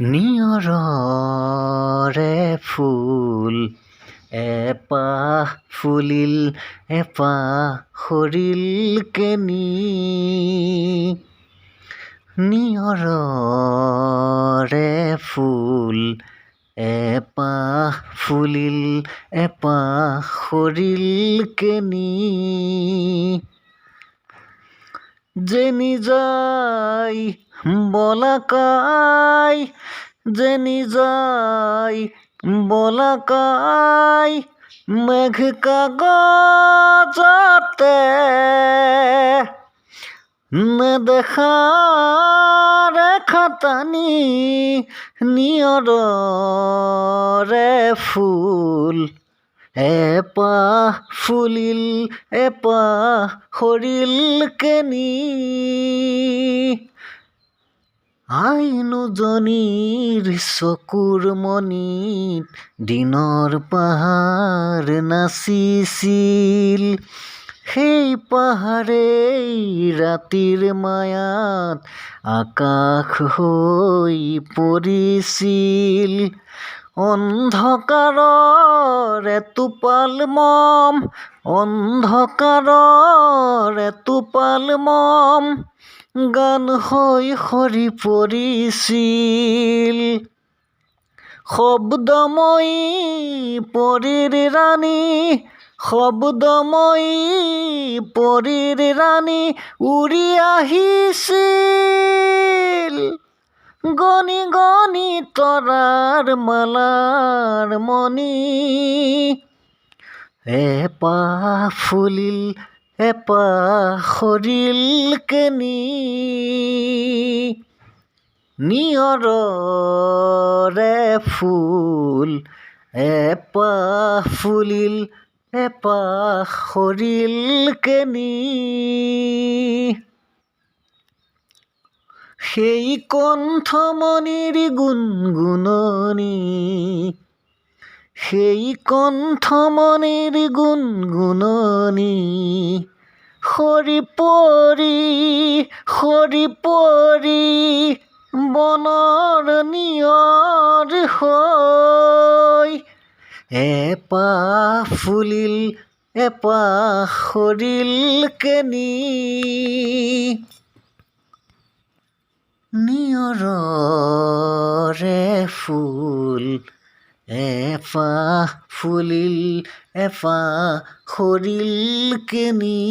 নিয়ৰৰে ফুল এপাহ ফুলিল এপাহ সৰিল কেনি। নিয়ৰৰে ফুল এপাহ ফুলিল এপাহ সৰিল কেনি। যেনি যায় বলাকাই যেনি যায় বলাকাই মেঘ কাগজতে নেদেখা ৰেখা টানি। নিয়ৰৰে ফুল এপাহ ফুলিল এপাহ সৰিল কেনি। আইনোজনীৰ চকুৰ মণিত দিনৰ পাহাৰ নাচিছিল। সেই পাহাৰেই ৰাতিৰ মায়াত আকাশ হৈ পৰিছিল। অন্ধকাৰৰ এটোপাল মম অন্ধকাৰৰ এটোপাল মম গান হৈ সৰি পৰিছিল। শব্দময়ী পৰীৰ ৰাণী শব্দময়ী পৰীৰ ৰাণী উৰি আহিছিল। গণি গণি তৰাৰ মালাৰ মণি। এপাহ ফুলিল এপাহ সৰিল কেনি। নিয়ৰৰে ফুল এপাহ ফুলিল এপাহ সৰিল কেনি। সেই কণ্ঠমণিৰ গুণগুণনি সেই কণ্ঠমণিৰ গুণগুণনি সৰি পৰি বনৰ নিয়ৰ হৈ। এপাহ ফুলিল এপাহ সৰিল কেনি। নিয়ৰৰে ফুল এপাহ ফুলিল এপাহ সৰিল কেনি।